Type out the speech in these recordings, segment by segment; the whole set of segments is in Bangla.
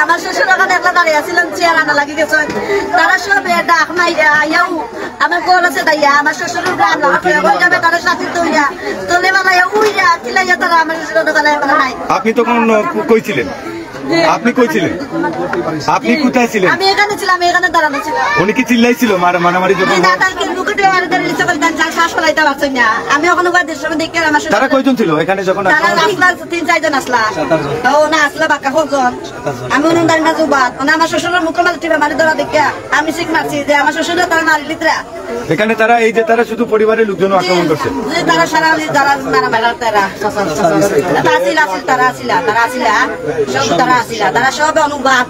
আমার শ্বশুর ওখানে একলা দাঁড়িয়ে ছিলেন চেয়ার আনা লাগি গেছে তারা সব ডাক মাইরা আইয়াও আমার গোল আছে দাইয়া আমার শ্বশুরের গান যাবে তারা সাথে তৈয়া তোলে বানাইয়া উইয়া খিলাইয়া তারা আমার শ্বশুরের দোকানে নাই। আপনি তখন কই ছিলেন? আপনি কই ছিলেন? আপনি কোথায় ছিলেন? আমি এখানে ছিলাম, এখানে দাঁড়ানো ছিলাম। উনি কি চিল্লাইছিল মারামারি যখন? আমি ওখানে দেখে আমার তারা কয়জন ছিল এখানে যখন? তারা আসলা 3-4 জন আসলা। ও না আসলা বাক্কা কজন আমি উনি দাঁড়িয়ে না জুবাত আমার শ্বশুরের মুখে মারি টিপে মারি ধরা দেখে আমি শিখ মারছি যে আমার শ্বশুরের তারা মারি লিতরা এখানে তারা এই যে তারা শুধু পরিবারের লোকজন আক্রমণ করছে তারা সারা যারা মারা তারা তারা সব অনুবাদ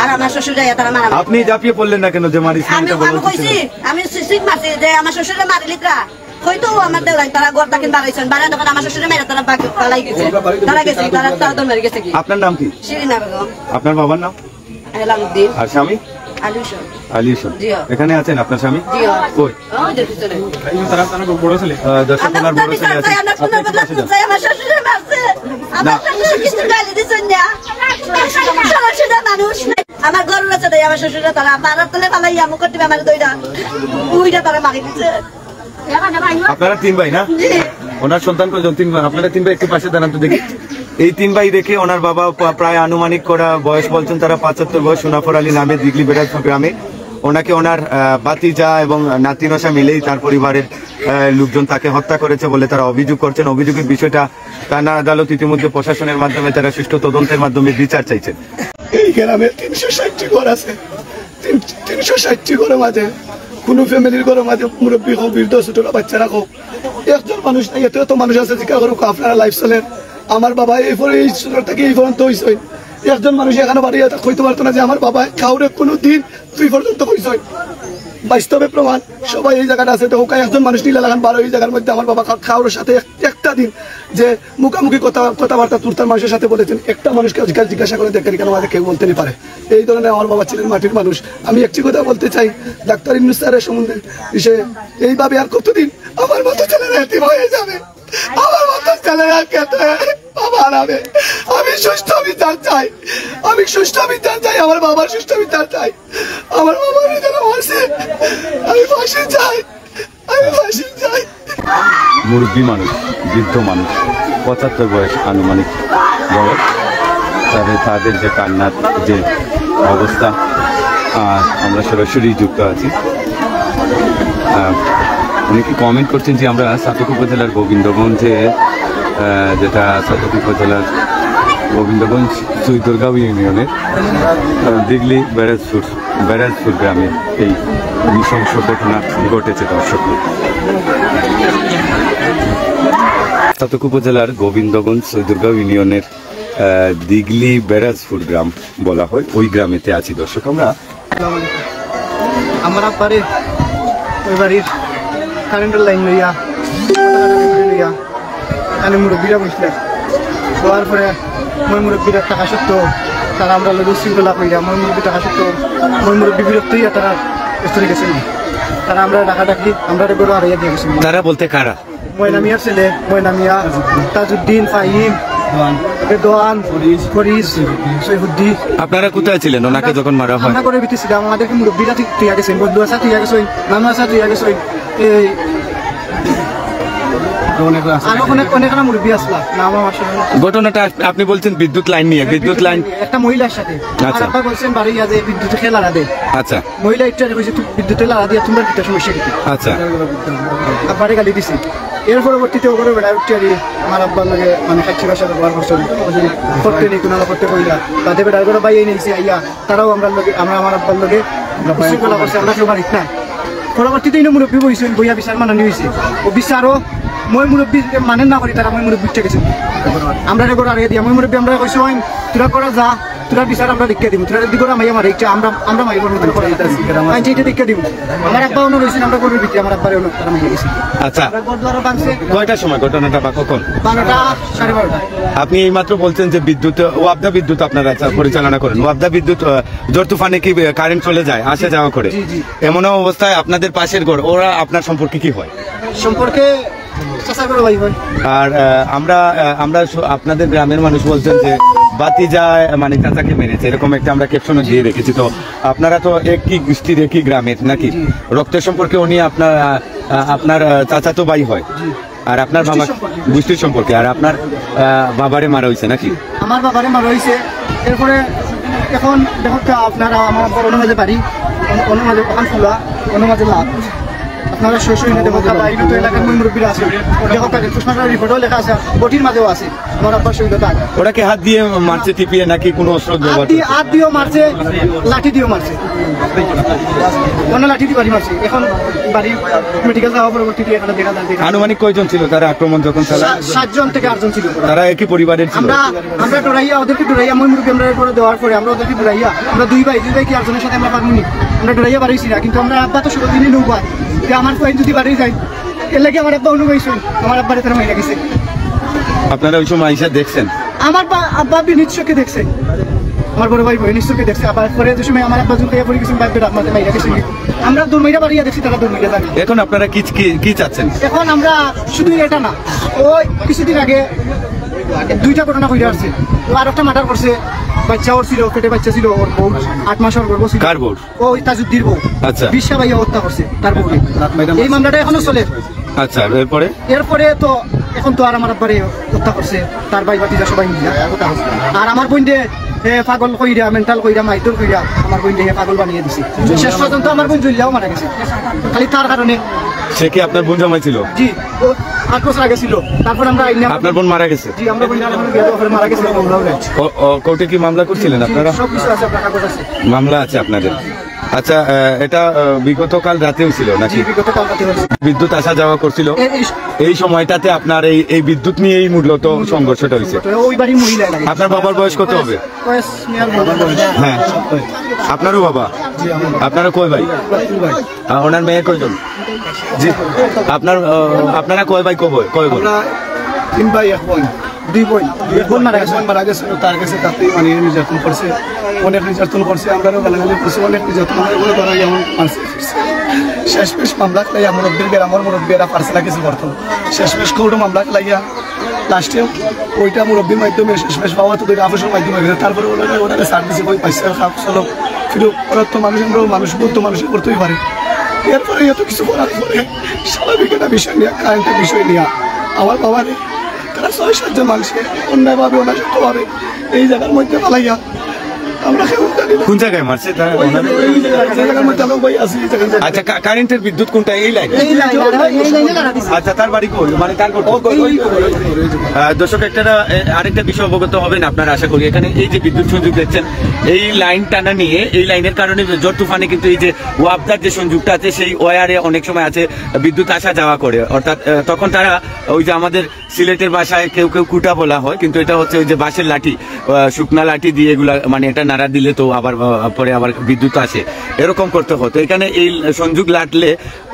আর আমার শ্বশুরে তারা মারা। আপনি ঝাঁপিয়ে পড়লেন না কেন যে মারিছি? আমি কইছি আমি শিখ মারছি যে আমার শ্বশুরে মারি লিতরা হয়তো আমার দেওয়াই তারা গড় তাকে দাঁড়াইছেন বাড়া তখন আমার শ্বশুরে মেরে তারা পালাই গেছে তারা গেছে তারা তারা মেরে গেছে। কি আপনার নাম কি? শিরিনা বেগম। আপনার বাবার নাম? এলামউদ্দিন। আর স্বামী? আলিশন। আলিশন। এখানে আছেন আপনার স্বামী? জি কই? ওই যে পিছনে তারা বড় ছেলে দর্শক ওনার বড় ছেলে আছে। আমার শ্বশুরে মারছে আমার শ্বশুরে কিছু গালি দিছেন না শ্বশুরে মানুষ আমার ঘর আছে তাই আমার শ্বশুরে তারা পাড়ার তলে পালাইয়া মুখ টিপে আমার দইরা উইটা তারা মারি দিছে। আপনারা 3 ভাই না? ওনার সন্তান কয়জন? 3 ভাই। আপনারা 3 ভাই একটু পাশে দাঁড়ান তো দেখি। এই 3 ভাই দেখে ওনার বাবা প্রায় আনুমানিক করা বয়স বলছেন তারা 75 বয়স সোনাফর আলী নামে দিগলি বেড়াজপুর গ্রামে ওনাকে ওনার বাতিজা এবং নাতিনশা মিলেই তার পরিবারের লোকজন তাকে হত্যা করেছে বলে তারা অভিযোগ করছেন। অভিযোগের বিষয়টা থানা আদালত ইতিমধ্যে প্রশাসনের মাধ্যমে তারা সুষ্ঠু তদন্তের মাধ্যমে বিচার চাইছেন। এই গ্রামে 360টি ঘর আছে। 360টি ঘরের মাঝে কোনো ফ্যামিলির ঘরের মাঝে মুরব্বী হোক বৃদ্ধ ছোটরা বাচ্চারা হোক একজন মানুষ নাই। এত মানুষ আছে জিজ্ঞা করুক আপনারা লাইফ চলেন। আমার বাবা এই ছোট থেকে এই পর্যন্ত হয়েছে একজন মানুষ এখানে বাড়িয়ে হইতে পারতো না যে আমার বাবা কাউরে কোনো দিন 2 পর্যন্ত হয়েছে। বাস্তবে প্রমাণ সবাই এই জায়গাটা আছে। তো একজন মানুষ নিলে লাগান 12 এই জায়গার মধ্যে আমার বাবা কাউরের সাথে একটা দিন যে মুখামুখি কথাবার্তা তুর্তার মানুষের সাথে বলেছেন একটা মানুষকে জিজ্ঞাসা করে দেখেন কেন আমাদের কেউ বলতে পারে। এই ধরনের আমার বাবা ছিলেন মাটির মানুষ। আমি একটি কথা বলতে চাই ডাক্তার ইউনূস স্যারের সম্বন্ধে বিষয়ে এইভাবে আর কতদিন আমার মতো ছেলেরা এতিম হয়ে যাবে? আমার মতো ছেলেরা খেতে বাবা হারাবে। আমি সুষ্ঠু বিচার চাই, আমি সুষ্ঠু বিচার চাই, আমার বাবার সুষ্ঠু বিচার চাই। আমার বাবার যারা মারছে আমি ফাঁসি চাই, আমি ফাঁসি চাই। মুরব্বী মানুষ, বৃদ্ধ মানুষ, 75 বয়স আনুমানিক বয়স, তাদের যে কান্নার যে অবস্থা আমরা সরাসরি যুক্ত আছি। উনি কি কমেন্ট করছেন যে আমরা সাতক উপজেলার গোবিন্দগঞ্জে যেটা সাতক উপজেলার গোবিন্দগঞ্জ চৈতরগাঁও ইউনিয়নের দিগলি ব্যারাজপুর গ্রামে এই নৃশংস ঘটনা ঘটেছে। দর্শক, সাতক উপজেলার গোবিন্দগঞ্জ চৈতরগাঁও ইউনিয়নের দিগলি ব্যারাজপুর গ্রাম বলা হয়, ওই গ্রামেতে আছি। দর্শক, আমার আব্বারে ওই বাড়ির কারেন্টের লাইন লইয়া এখানে মুরব্বীরা বসলেন। হওয়ার পরে মই মুরব্বীরা টাকা সত্ত্বেও তারা আমরা লোক শৃঙ্খলা করিয়া মই মুরব্বী টাকা সত্ত্বেও মই মুরব্বী বিরক্ত হইয়া তারা স্থলে গেছেন। তারা আমরা ডাকা ডাকি আমরা গরু হারাইয়া দিয়ে গেছেন। তারা বলতে কারা? ময়নামিয়ার ছেলে ময়নামিয়া, তাজউদ্দিন, ফাহিম, দোয়ান, ফরিজ, সৈফুদ্দিন। আপনারা কোথায় ছিলেন ওনাকে যখন মারা হয়? আমরা করে বিতেছিলাম। আমাদেরকে মুরব্বীরা তুইয়া গেছেন, বন্ধু আসা তুইয়া গেছেন, নানু আসা তুইয়া গেছেন। এই ঘটনাটা আপনি বলছেন বিদ্যুৎ লাইন নিয়ে, বিদ্যুৎ লাইন একটা মহিলার সাথে। আচ্ছা, বলছেন বাড়ি বিদ্যুৎ খেলা দে। আচ্ছা, মহিলা একটু বিদ্যুতের লাড়া দিয়ে তোমরা কিটা সমস্যা কি? আচ্ছা, বাড়ি গালি দিছি। এর পরবর্তীতে ওগুলো বেড়া উঠতে আরি আমার আব্বার লাগে মানে সাক্ষী ভাষা ব্যবহার করছেন করতে নেই কোনো করতে কইলা তাদের বেড়ার করে বাইরে নিয়েছি আইয়া তারাও আমরা লগে আমরা আমার আব্বার লগে শৃঙ্খলা করছে। আমরা কেউ বাড়িত না। পরবর্তীতে মুরব্বী বইছেন, বইয়া বিচার মানানি হয়েছে। ও বিচারও মই মুরব্বী মানেন না করি তারা মই মুরব্বী উঠে গেছেন। আমরা রেগর আর দিয়া মই মুরব্বী আমরা কইছি তোরা করা যা তোরা বিচার আমরা দেখে দিব তোরা যদি করে মাইয়া মারে আমরা মাইব আইনটা এটা দেখে দিব আমার আব্বা অন্য রয়েছেন আমরা করবি ভিতরে আমার আব্বারে অন্য তারা মাইয়া গেছি আচ্ছা আমরা গড়দুয়ারও ভাঙছে কয়টার সময় ঘটনাটা বা কখন 12টা 12:30 আপনি এইমাত্র বলছেন যে বিদ্যুৎ ওয়াবদা বিদ্যুৎ আপনারা পরিচালনা করেন ওয়াবদা বিদ্যুৎ ঝড় তুফানে কি কারেন্ট চলে যায় আসা যাওয়া করে এমন অবস্থায় আপনাদের পাশের ঘর ওরা আপনার সম্পর্কে কি হয় সম্পর্কে চাচা করে ভাই ভাই আর আমরা আপনাদের গ্রামের মানুষ বলছেন যে বাতি যায় মানে চাচাকে মেরেছে এরকম একটা আমরা ক্যাপশনও দিয়ে রেখেছি তো আপনারা তো একই গোষ্ঠীর একই গ্রামের নাকি রক্তের সম্পর্কে উনি আপনার চাচা তো ভাই হয় আর আপনার বাবা গোষ্ঠীর সম্পর্কে আর আপনার বাবারে মারা হয়েছে নাকি আমার বাবারে মারা হয়েছে এরপরে এখন দেখো আপনারা আমার বড় মাঝে বাড়ি অন্য মাঝে ওখান খোলা অন্য মাঝে লাভ আপনারা শৈশব দেখো বাইরে তো এলাকার মূল মুরব্বীরা আছে দেখো কৃষ্ণার রিপোর্টও লেখা আছে বটির মাঝেও আছে আমার আব্বার শহীদতা ওটাকে হাত দিয়ে মারছে টিপিয়ে নাকি কোনো অস্ত্র ব্যবহার হাত দিয়েও মারছে লাঠি দিয়েও মারছে অন্য লাঠি দিয়ে বাড়ি মারছে এখন বাড়ি মেডিকেল যাওয়া পরবর্তীতে এখানে দেখা যায় আনুমানিক কয়জন ছিল তারা আক্রমণ যখন 7 জন থেকে 8 জন ছিল তারা একই পরিবারের ছিল আমরা ডরাইয়া ওদেরকে ডরাইয়া মই মুরব্বী আমরা করে দেওয়ার পরে আমরা ওদেরকে ডরাইয়া আমরা দুই ভাই কি আরেকজনের সাথে আমরা পারবো নি আমরা ডরাইয়া বাড়াইছি না কিন্তু আমরা আব্বা তো 16 দিনই নৌকা যে আমার কয়েক যদি বাড়ি যায় এর লাগে আমার আব্বা অনুভবইছেন আমার আব্বারে তারা মাইরা গেছে আপনারা ওই সময় আইসা দেখছেন আমার আব্বা নিশ্চয়কে দেখছে আমার বড় ভাই বই নিশ্চয়কে দেখছে আবার পরে যে সময় আমার আব্বা যুক্ত হয়ে পড়ে গেছেন বাইরে আমাদের মাইরা গেছে আমরা দৌড়মাইরা বাড়িয়া দেখছি তারা দৌড়মাইরা যাবে এখন আপনারা কি চাচ্ছেন এখন আমরা শুধু এটা না ওই কিছুদিন আগে 2টা ঘটনা হয়ে আসছে আর একটা মার্ডার করছে বাচ্চা ওর ছিল পেটে বাচ্চা ছিল ওর বউ 8 মাস ওর গর্ভ ছিল কার বউ ওই তাজুদ্দির বউ আচ্ছা বিশ্বা ভাইয়া হত্যা করছে তার বউ এই মামলাটা এখনো চলে আচ্ছা এরপরে তো এখন তো আর আমার আব্বারে হত্যা করছে তার ভাই বাতিজা সবাই মিলে আর আমার বোন পাগল কইরা মেন্টাল কইরা মাইদুর কইরা আমার বোন পাগল বানিয়ে দিছে শেষ পর্যন্ত আমার বোন জুলিয়াও মারা গেছে খালি তার কারণে সে কি আপনার বোন জামাই ছিল জি 8 বছর আগে ছিল তারপর আমরা আপনার বোন মারা গেছে জি আমরা বোন মারা গেছে কোর্টে কি মামলা করছিলেন আপনারা সব কিছু আছে আপনার কাগজ আছে মামলা আছে আপনাদের আচ্ছা এটা বিগতকাল রাতেও ছিল নাকি বিদ্যুৎ আসা যাওয়া করছিল এই সময়টাতে আপনার এই বিদ্যুৎ নিয়েই মূলত সংঘর্ষটা হয়েছে আপনার বাবার বয়স কত হবে হ্যাঁ আপনারও বাবা আপনারা কয় ভাই ওনার মেয়ে কয়জন জি আপনারা কয় ভাই কয় বোন 3 ভাই 1 বোন 2 বোন 1 বোন মারা গেছে তার কাছে তাতে মানে নির্যাতন করছে অনেক নির্যাতন করছে আমরাও গালাগালি করছি অনেক নির্যাতন করে ধরা যেমন শেষমেশ মামলা লাইয়া আমার মুরব্বীরা পার্সেলা কিছু করতো শেষমেশ কোর্ট মামলা লাইয়া লাস্টে ওইটা মুরব্বীর মাধ্যমে শেষমেশ পাওয়া তো আফসের মাধ্যমে তারপরে ওনারা ছাড় দিছে ওই পয়সা চলো ফিরে ওরা তো মানুষ বলতো মানুষ করতেই পারে এরপরে এত কিছু করার পরে স্বাভাবিক একটা বিষয় নিয়ে কারেন্টের বিষয় নিয়ে আমার বাবারে তারা 6-7 জন মানুষকে অন্যায়ভাবে অনাসক্তভাবে এই জায়গার মধ্যে পালাইয়া আমরা কোন জায়গায় মারছে আচ্ছা কারেন্টের বিদ্যুৎ কোনটা এই লাইন আচ্ছা তার বাড়ি কই মানে তার দর্শক আরেকটা বিষয় অবগত হবেন আপনারা আশা করি এখানে এই যে বিদ্যুৎ সংযোগ দেখছেন এই লাইন টানা নিয়ে এই লাইনের কারণে ঝড় তুফানে কিন্তু এই যে ওয়াবদার যে সংযোগটা আছে সেই ওয়ারে অনেক সময় আছে বিদ্যুৎ আসা যাওয়া করে অর্থাৎ তখন তারা ওই যে আমাদের সিলেটের ভাষায় কেউ কুটা বলা হয় কিন্তু এটা হচ্ছে ওই যে বাঁশের লাঠি শুকনা লাঠি দিয়ে এগুলা মানে এটা নাড়া দিলে তো আবার পরে আবার বিদ্যুৎ আসে এরকম করতে হতো এখানে এই সংযোগ লাটলে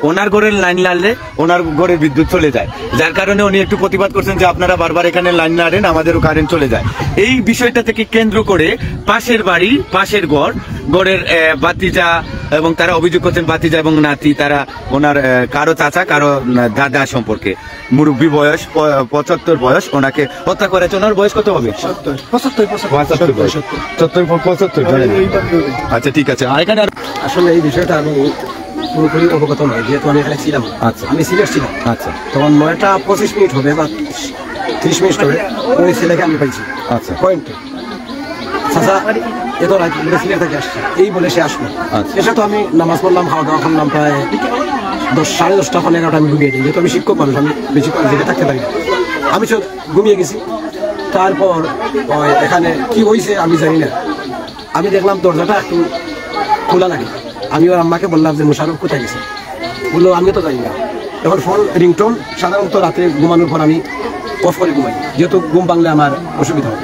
ওনার ঘরের লাইন লাড়লে ওনার ঘরের বিদ্যুৎ চলে যায় যার কারণে উনি একটু প্রতিবাদ করছেন যে আপনারা বারবার এখানে লাইন লাড়েন আমাদেরও কারেন্ট চলে যায় এই বিষয়টা থেকে কেন্দ্র করে পাশের বাড়ি পাশের গড়ের বাতিজা এবং তারা অভিযোগ করছেন বাতিজা এবং নাতি তারা ওনার কারো চাচা কারো দাদা সম্পর্কে মুরব্বী বয়স 75 বয়স ওনাকে হত্যা করেছে ওনার বয়স কত হবে 75 আচ্ছা ঠিক আছে আর এখানে আসলে এই বিষয়টা আমি পুরোপুরি অবগত নয় যেহেতু আমি এখানে ছিলাম আচ্ছা আমি সিলেট ছিলাম আচ্ছা তখন 9টা 25 মিনিট হবে বা 30 মিনিট হবে ওই ছেলেকে আমি পাইছি আচ্ছা পয়েন্টে চাচা এত রাত সিলেট থেকে আসছে এই বলে সে আসলো এসে তো আমি নামাজ পড়লাম খাওয়া দাওয়া করলাম প্রায় 10:30 11টা আমি ঘুমিয়ে যাই যেহেতু আমি শিক্ষক মানুষ আমি বেশি জেগে থাকতে পারি আমি সব ঘুমিয়ে গেছি তারপর এখানে কি হয়েছে আমি জানি না আমি দেখলাম দরজাটা একটু খোলা লাগে আমি ওর আম্মাকে বললাম যে মুশারফ কোথায় গেছে বললো আমিও তো জানি না এখন ফোন রিংটোন সাধারণত রাতে ঘুমানোর পর আমি অফ করে ঘুমাই যেহেতু ঘুম ভাঙলে আমার অসুবিধা হয়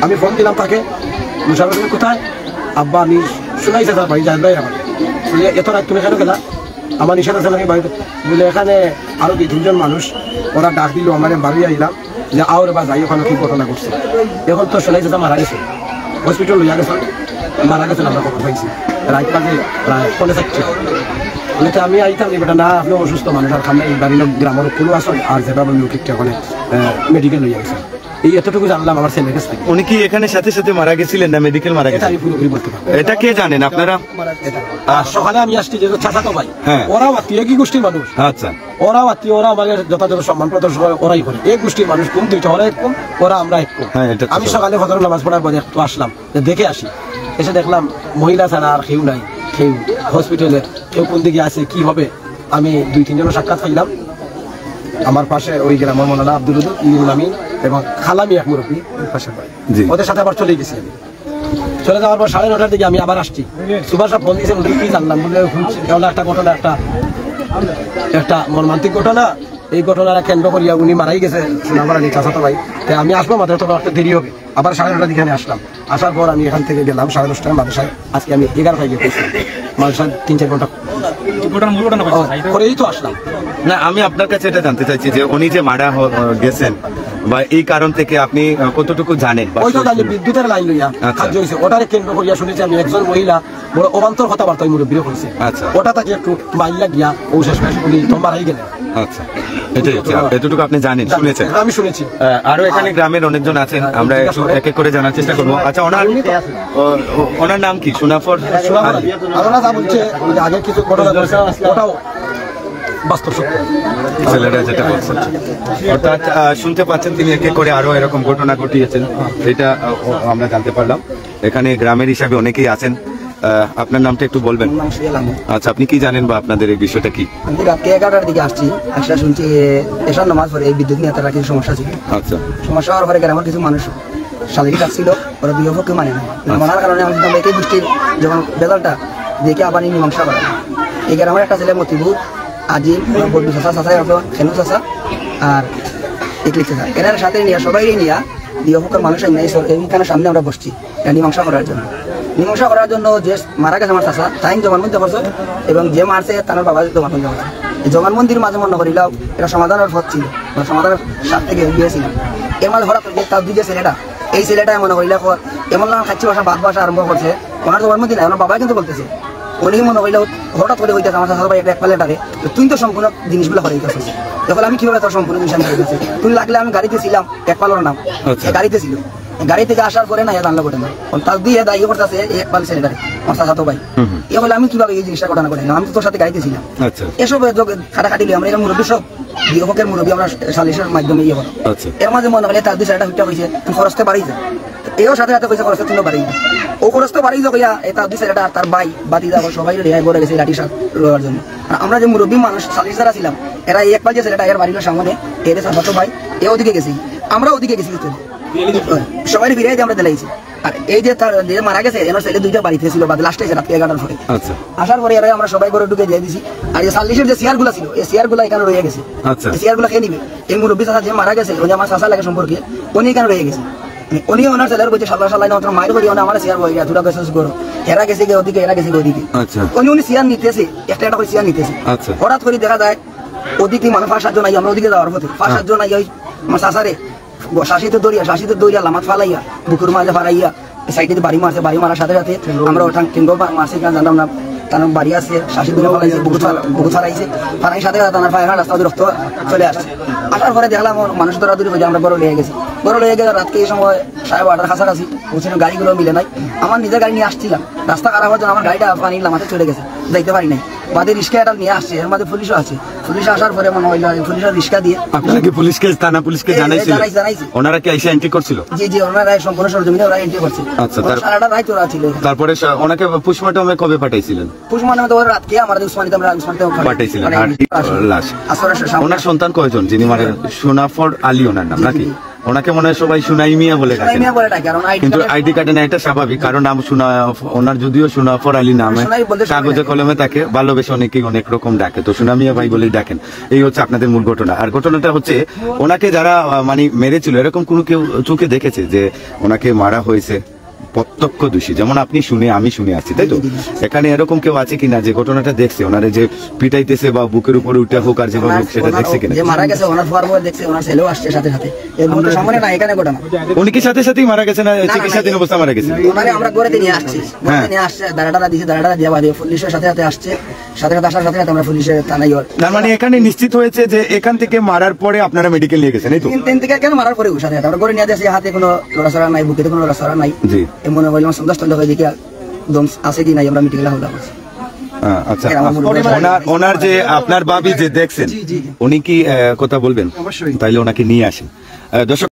আমি ফোন দিলাম তাকে মুশারফ কোথায়? আব্বা আমি শুনাইছে তার বাড়ি যাই আমার এত রাত তুমি কেন গেলা? আমার নিশান আছে নাকি বাড়িতে? বলে এখানে আরো 2-3 মানুষ ওরা ডাক দিল, আমার বাড়ি আইলাম যে আওর বা যাই ওখানে কি ঘটনা করছে। এখন তো শুনাইছে তা মারা গেছে, হসপিটাল লইয়া গেছে, মারা গেছেন। আমরা খবর পাইছি রাত কাজে প্রায় 4:30 বলে আমি আইতাম বেটা না, আপনি অসুস্থ মানুষ আর খান্না এই বাড়ির গ্রামের কোনো আসল আর যেটা লোকটা ওখানে মেডিকেল লইয়া গেছে। এই এতটুকু জানলাম আমার ছেলের কাছ থেকে। উনি কি এখানে সাথে সাথে মারা গেছিলেন না মেডিকেল মারা এটা গেছেন? আমি পুরোপুরি বলতে পারবো। এটা কে জানেন আপনারা? আর সকালে আমি আসছি যে চাচাতো ভাই, হ্যাঁ। ওরাও আত্মীয়, একই গোষ্ঠীর মানুষ, আচ্ছা ওরাও আত্মীয়, ওরা আমাদের যথাযথ সম্মান প্রদর্শন করে, ওরাই করে। এক গোষ্ঠীর মানুষ কম, দুইটা ওরা এক কম, ওরা আমরা এক কম। হ্যাঁ, এটা তো আমি সত্যি। সকালে ফজর নামাজ পড়ার পরে একটু আসলাম, দেখে আসি, এসে দেখলাম মহিলা ছাড়া আর কেউ নাই, কেউ হসপিটালে, কেউ কোন দিকে আছে কি হবে। আমি 2-3 জনের সাক্ষাৎ পাইলাম। আমার পাশে ওই গ্রামের মৌলানা আব্দুল ইউল আমিন এবং খালামি এক মুরব্বী পাশের বাড়ি, জি। ওদের সাথে আবার চলে গেছি আমি। চলে যাওয়ার পর 9:30টার দিকে আমি আবার আসছি। সুভাষ সাহেব ফোন দিয়েছেন, কি জানলাম বলে একটা ঘটনা, একটা মর্মান্তিক ঘটনা। এই ঘটনাটা কেন্দ্র করিয়া উনি মারাই গেছে সোনাবার আলী চাচাতো ভাই। তাই আমি আসবো, মাত্র তো একটা দেরি হবে। আবার 9:30টার দিকে আমি আসলাম। আসার পর আমি এখান থেকে গেলাম 10:30টায় মাদ্রাসায়। আজকে আমি 11টায় গিয়ে পৌঁছলাম মাদ্রাসায়। 3-4 ঘন্টা করেই তো আসলাম। না, আমি আপনার কাছে এটা জানতে চাইছি যে উনি যে মারা গেছেন বা এই কারণ থেকে আপনি কতটুকু জানেন? বা ওই তো বিদ্যুতের লাইন লইয়া আচ্ছা। কাজ হয়েছে, ওটারে কেন্দ্র করিয়া শুনেছি আমি একজন মহিলা বড় অবান্তর কথাবার্তা ওই মুরব্বী করেছে। আচ্ছা। ওটা তাকে একটু মাইলা গিয়া ও শেষ উনি তো মারাই গেলেন। আচ্ছা, এটাই হচ্ছে, এতটুকু আপনি জানেন, শুনেছেন। আমি শুনেছি। আরো এখানে গ্রামের অনেকজন আছেন, আমরা একটু এক এক করে জানার চেষ্টা করবো। আচ্ছা, ওনার নাম কি? সোনাফর আলী। আমরা যা বলছে যে আগে কিছু ঘটনা ঘটেছে, ওটাও বাস্তব সত্য। ছেলেরা যেটা বলছেন, অর্থাৎ শুনতে পাচ্ছেন তিনি এক এক করে আরো এরকম ঘটনা ঘটিয়েছেন, এটা আমরা জানতে পারলাম। এখানে গ্রামের হিসাবে অনেকেই আছেন। আপনার নামটা একটু বলবেন? আচ্ছা, আপনি কি জানেন বা আপনাদের এই বিষয়টা কি? আমি রাত্রে 11টার দিকে আসছি, আসলে শুনছি এসার নামাজ পরে এই বিদ্যুৎ নিয়ে তারা কিছু সমস্যা ছিল। আচ্ছা, সমস্যা হওয়ার পরে গ্রামের কিছু মানুষ শারীরিক আসছিল, ওরা দুই পক্ষে মানে না মানার কারণে আমি দেখলাম একই গোষ্ঠীর যখন বেদালটা দেখে আবার মীমাংসা করা। এই গ্রামের একটা ছেলে মতিবুর, আজিম, বড্ডু চাষা, চাষাই খেনু চাষা আর ইকলিক চাষা, এনার সাথে নিয়ে সবাই নিয়ে দুই পক্ষের মানুষ এইখানে সামনে আমরা বসছি মীমাংসা করার জন্য। মীমাংসা করার জন্য যে মারা গেছে আমার চাষা তাই জবানবন্দি করছে এবং যে মারছে তার বাবা জবানবন্দি করছে। এই জবানবন্দির মাঝে মনে করিলাম এটা সমাধানের পথ ছিল, সমাধানের সাথ থেকে গিয়েছিলাম। এর মাঝে হঠাৎ তার দিকে ছেলেটা, এই ছেলেটা মনে করিলা এমন খাচ্ছি ভাষা ভাত ভাষা আরম্ভ করছে। ওনার জবানবন্দি নাই, ওনার বাবা কিন্তু বলতেছে। উনি মনে করিল হঠাৎ করে হইতেছে আমার চাষা ভাই এক প্যালেটারে তুই তো সম্পূর্ণ জিনিসগুলো হয়ে গেছিস। যখন আমি কিভাবে তোর সম্পূর্ণ জিনিস আমি গেছি, তুই লাগলে আমি গাড়িতে ছিলাম, এক পালোর নাম গাড়িতে ছিল। গাড়ি থেকে আসার পরে না জানলো ঘটনা, তার দিয়ে দায়ী করতেছে এক পাল ছেলেটারে আমার চাচাতো ভাই। এ হলে আমি কিভাবে এই জিনিসটা ঘটনা করে না, আমি তো তোর সাথে গাড়িতে ছিলাম। এসব খাটাখাটি আমরা এরকম মুরব্বী সব বিহকের মুরব্বী আমরা সালিশের মাধ্যমে ইয়ে করো। এর মাঝে মনে হলে তার দুই ছেলেটা হইটা হয়েছে তুই খরচতে বাড়ি যা, এও সাথে সাথে কইছে খরচতে তুই বাড়ি যা। ও খরচতে বাড়ি যা কইয়া তার দুই ছেলেটা তার ভাই বাতি যাবো সবাই রেহাই করে গেছে লাঠি সাপ রোয়ার জন্য। আমরা যে মুরব্বী মানুষ সালিশ যারা ছিলাম এরা এক পাল যে ছেলেটা এর বাড়ির সামনে এর চাচাতো ভাই এ ওদিকে গেছি, আমরা ওদিকে গেছি, সবাই ফিরাই দিয়ে আমরা দিলাইছি। আর এই যে তার যে মারা গেছে এনার ছেলে দুইটা বাড়িতে ছিল, বাদ লাস্টে রাত 11টার পরে আসার পরে এরা আমরা সবাই করে ঢুকে দিয়ে দিছি। আর এই সালিশের যে চেয়ার গুলা ছিল এই চেয়ার গুলা এখানে রয়ে গেছে, এই চেয়ার গুলা খেয়ে নিবে। এই মুরব্বী চাচা যে মারা গেছে ওই আমার চাচা লাগে সম্পর্কে উনি এখানে রয়ে গেছে। উনি ওনার ছেলের বলছে সাল্লাহ সাল্লাহ মায়ের করি আমার চেয়ার বই দুটা পেছন করো, এরা গেছে গিয়ে ওদিকে, এরা গেছে ওদিকে। উনি চেয়ার নিতেছে, একটা একটা করে চেয়ার নিতেছে। হঠাৎ করে দেখা যায় ওদিকে মানুষ 5-7 জন আই, আমরা ওদিকে যাওয়ার পথে 5-7 জন আই ওই আমার চাচারে শাসিতে দৌড়িয়া লামাত ফালাইয়া বুকুর মাঝে ফালাইয়া সাইডে বাড়ি মারছে। বাড়ি মারার সাথে সাথে আমরা ওঠান কিনবো মারছে কেন জানলাম না, তার বাড়ি আছে শাসি দৌড়ে ফালাইছে, বুকুর ফালাইছে, ফালাই সাথে তার পায়ে রাস্তা রক্ত চলে আসছে। আসার পরে দেখলাম মানুষ দৌড়াদৌড়ি হয়ে আমরা বড় লেগে গেছি। বড় লেগে গেছে রাতকে এই সময় 8:30 কাছাকাছি ওখানে গাড়িগুলো মিলে নাই। আমার নিজের গাড়ি নিয়ে আসছিলাম, রাস্তা খারাপ হওয়ার জন্য আমার গাড়িটা পানি লামাতে চলে গেছে, যাইতে পারি নাই। বাদে রিক্সা এটা নিয়ে আসছে, এর মধ্যে পুলিশও আছে। পুলিশ আসার পরে মনে হইল পুলিশের রিক্সা দিয়ে আপনারা কি পুলিশকে থানা পুলিশকে জানাইছিলেন? জানাইছি। ওনারা কি এসে এন্ট্রি করছিল? জি জি, ওনারা সম্পূর্ণ সরজমিনে ওরা এন্ট্রি করছে। আচ্ছা, সারাটা রাত ওরা ছিল। তারপরে ওনাকে পোস্টমর্টমে কবে পাঠাইছিলেন? পোস্টমর্টমে তো রাতকে আমাদের উসমানিতে আমরা উসমানিতে পাঠাইছিলেন। আর লাশ ওনার সন্তান কয়জন যিনি মারা? সোনাফর আলী ওনার নাম নাকি? ওনাকে মনে হয় সবাই সুনাই মিয়া বলে ডাকেন, কিন্তু আইডি কার্ডে না, এটা স্বাভাবিক কারণ নাম ওনার যদিও সোনাফর আলী নামে কাগজে কলমে তাকে ভালোবেসে অনেকেই অনেক রকম ডাকে, তো সুনা মিয়া ভাই বলেই ডাকেন। এই হচ্ছে আপনাদের মূল ঘটনা। আর ঘটনাটা হচ্ছে ওনাকে যারা মানে মেরেছিল এরকম কোনো কেউ চোখে দেখেছে যে ওনাকে মারা হয়েছে? প্রত্যক্ষ দোষী, যেমন আপনি শুনে আমি শুনে আসছি, তাই তো? এখানে এরকম কেউ আছে কিনা যে ঘটনাটা দেখছে, ওনারে যে পিটাইতেছে বা বুকের উপরে উঠে হোক আর যেভাবে হোক সেটা দেখছে কিনা? যে মারা গেছে ওনার ফুয়ার বউ দেখছে, ওনার ছেলেও আসছে সাথে সাথে, এর মধ্যে সামনে না এখানে ঘটনা। উনি কি সাথে সাথেই মারা গেছে না চিকিৎসাধীন অবস্থা মারা গেছে? ওনারে আমরা ঘরেতে নিয়ে আসছি, ঘরেতে নিয়ে আসছে, দাঁড়াটা দিয়েছে, দাঁড়াটা দিয়ে বাদে পুলিশের সাথে সাথে আসছে, সাথে সাথে আসার সাথে সাথে আমরা পুলিশের থানায় তার মানে এখানে নিশ্চিত হয়েছে যে এখান থেকে মারার পরে আপনারা মেডিকেল নিয়ে গেছেন, এই তো? তিন থেকে কেন মারার পরে সাথে সাথে আমরা ঘরে নিয়ে আসছি, হাতে কোনো লড়াচড়া নাই, বুকেতে কোনো লড়াচড়া নাই, জি। মনে হইলাম সন্ধ্যা সন্ধ্যা হয়ে দেখি দম আছে কি নাই, আমরা মেডিকেল হাওলা করছি। আচ্ছা, ওনার যে আপনার বাবি যে দেখছেন উনি কি কথা বলবেন? তাইলে ওনাকে নিয়ে আসেন। দর্শক